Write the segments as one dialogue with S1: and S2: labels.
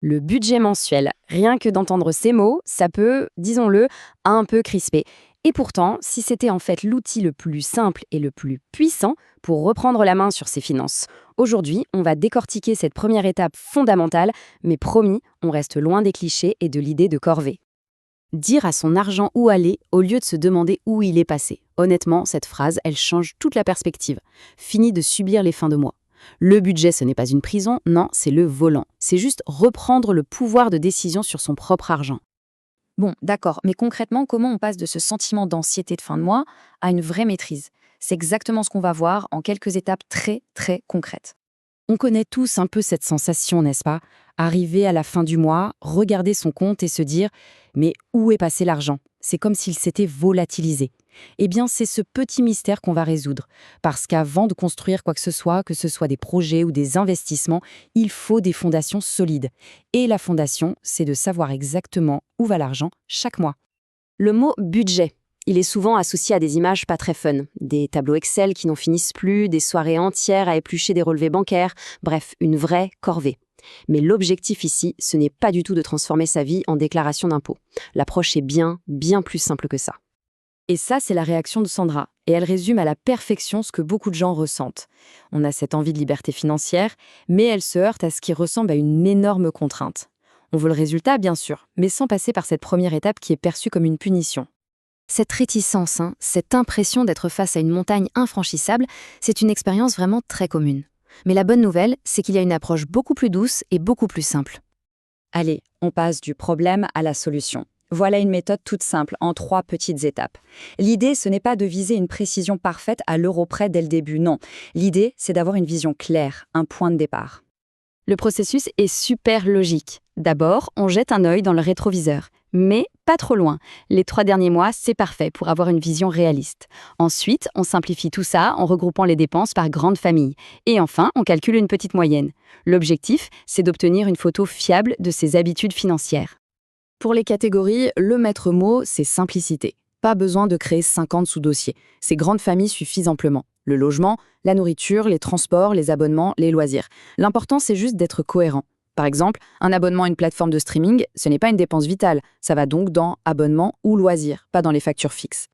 S1: Le budget mensuel, rien que d'entendre ces mots, ça peut, disons-le, un peu crisper. Et pourtant, si c'était en fait l'outil le plus simple et le plus puissant pour reprendre la main sur ses finances. Aujourd'hui, on va décortiquer cette première étape fondamentale, mais promis, on reste loin des clichés et de l'idée de corvée. Dire à son argent où aller au lieu de se demander où il est passé. Honnêtement, cette phrase, elle change toute la perspective. Fini de subir les fins de mois. Le budget, ce n'est pas une prison, non, c'est le volant. C'est juste reprendre le pouvoir de décision sur son propre argent.
S2: Bon, d'accord, mais concrètement, comment on passe de ce sentiment d'anxiété de fin de mois à une vraie maîtrise? C'est exactement ce qu'on va voir en quelques étapes très, très concrètes.
S1: On connaît tous un peu cette sensation, n'est-ce pas? Arriver à la fin du mois, regarder son compte et se dire «Mais où est passé l'argent?» C'est comme s'il s'était volatilisé. Eh bien, c'est ce petit mystère qu'on va résoudre. Parce qu'avant de construire quoi que ce soit des projets ou des investissements, il faut des fondations solides. Et la fondation, c'est de savoir exactement où va l'argent chaque mois. Le mot budget, il est souvent associé à des images pas très fun. Des tableaux Excel qui n'en finissent plus, des soirées entières à éplucher des relevés bancaires, bref, une vraie corvée. Mais l'objectif ici, ce n'est pas du tout de transformer sa vie en déclaration d'impôt. L'approche est bien, bien plus simple que ça. Et ça, c'est la réaction de Sandra. Et elle résume à la perfection ce que beaucoup de gens ressentent. On a cette envie de liberté financière, mais elle se heurte à ce qui ressemble à une énorme contrainte. On veut le résultat, bien sûr, mais sans passer par cette première étape qui est perçue comme une punition. Cette réticence, cette impression d'être face à une montagne infranchissable, c'est une expérience vraiment très commune. Mais la bonne nouvelle, c'est qu'il y a une approche beaucoup plus douce et beaucoup plus simple. Allez, on passe du problème à la solution. Voilà une méthode toute simple, en 3 petites étapes. L'idée, ce n'est pas de viser une précision parfaite à l'euro près dès le début, non. L'idée, c'est d'avoir une vision claire, un point de départ. Le processus est super logique. D'abord, on jette un œil dans le rétroviseur. Mais pas trop loin. Les 3 derniers mois, c'est parfait pour avoir une vision réaliste. Ensuite, on simplifie tout ça en regroupant les dépenses par grande famille. Et enfin, on calcule une petite moyenne. L'objectif, c'est d'obtenir une photo fiable de ses habitudes financières. Pour les catégories, le maître mot, c'est simplicité. Pas besoin de créer 50 sous-dossiers. Ces grandes familles suffisent amplement. Le logement, la nourriture, les transports, les abonnements, les loisirs. L'important, c'est juste d'être cohérent. Par exemple, un abonnement à une plateforme de streaming, ce n'est pas une dépense vitale. Ça va donc dans abonnement ou loisirs, pas dans les factures fixes.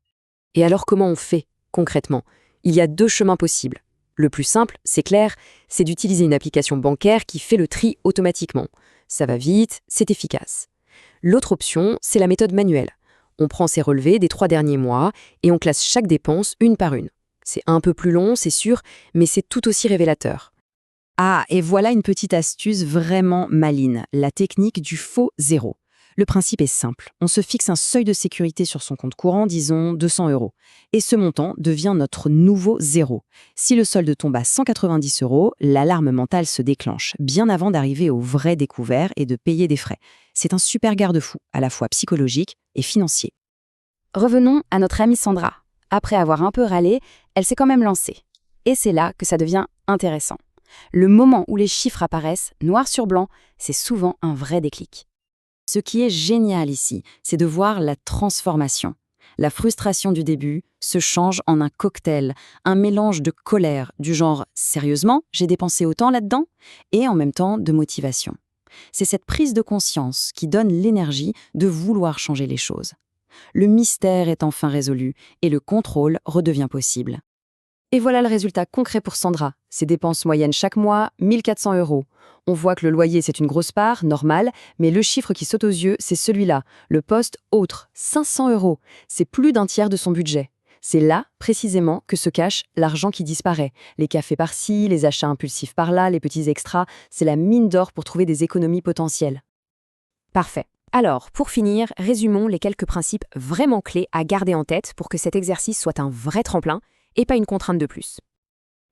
S1: Et alors comment on fait, concrètement? Il y a 2 chemins possibles. Le plus simple, c'est clair, c'est d'utiliser une application bancaire qui fait le tri automatiquement. Ça va vite, c'est efficace. L'autre option, c'est la méthode manuelle. On prend ses relevés des 3 derniers mois et on classe chaque dépense une par une. C'est un peu plus long, c'est sûr, mais c'est tout aussi révélateur. Ah, et voilà une petite astuce vraiment maligne, la technique du faux zéro. Le principe est simple, on se fixe un seuil de sécurité sur son compte courant, disons 200 euros. Et ce montant devient notre nouveau zéro. Si le solde tombe à 190 euros, l'alarme mentale se déclenche, bien avant d'arriver au vrai découvert et de payer des frais. C'est un super garde-fou, à la fois psychologique et financier. Revenons à notre amie Sandra. Après avoir un peu râlé, elle s'est quand même lancée. Et c'est là que ça devient intéressant. Le moment où les chiffres apparaissent, noir sur blanc, c'est souvent un vrai déclic. Ce qui est génial ici, c'est de voir la transformation. La frustration du début se change en un cocktail, un mélange de colère, du genre « sérieusement, j'ai dépensé autant là-dedans ?» et en même temps de motivation. C'est cette prise de conscience qui donne l'énergie de vouloir changer les choses. Le mystère est enfin résolu et le contrôle redevient possible. Et voilà le résultat concret pour Sandra. Ses dépenses moyennes chaque mois, 1400 euros. On voit que le loyer, c'est une grosse part, normal, mais le chiffre qui saute aux yeux, c'est celui-là, le poste autre, 500 euros. C'est plus d'un tiers de son budget. C'est là, précisément, que se cache l'argent qui disparaît. Les cafés par-ci, les achats impulsifs par-là, les petits extras, c'est la mine d'or pour trouver des économies potentielles. Parfait. Alors, pour finir, résumons les quelques principes vraiment clés à garder en tête pour que cet exercice soit un vrai tremplin et pas une contrainte de plus.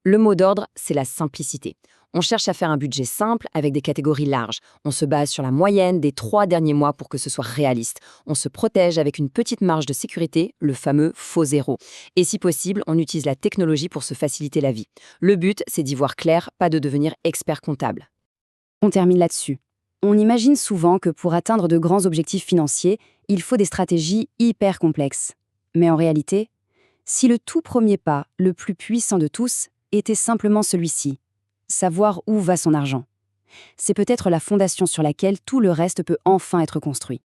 S1: Le mot d'ordre, c'est la simplicité. On cherche à faire un budget simple avec des catégories larges. On se base sur la moyenne des 3 derniers mois pour que ce soit réaliste. On se protège avec une petite marge de sécurité, le fameux faux zéro. Et si possible, on utilise la technologie pour se faciliter la vie. Le but, c'est d'y voir clair, pas de devenir expert comptable. On termine là-dessus. On imagine souvent que pour atteindre de grands objectifs financiers, il faut des stratégies hyper complexes. Mais en réalité, si le tout premier pas, le plus puissant de tous, était simplement celui-ci, savoir où va son argent, c'est peut-être la fondation sur laquelle tout le reste peut enfin être construit.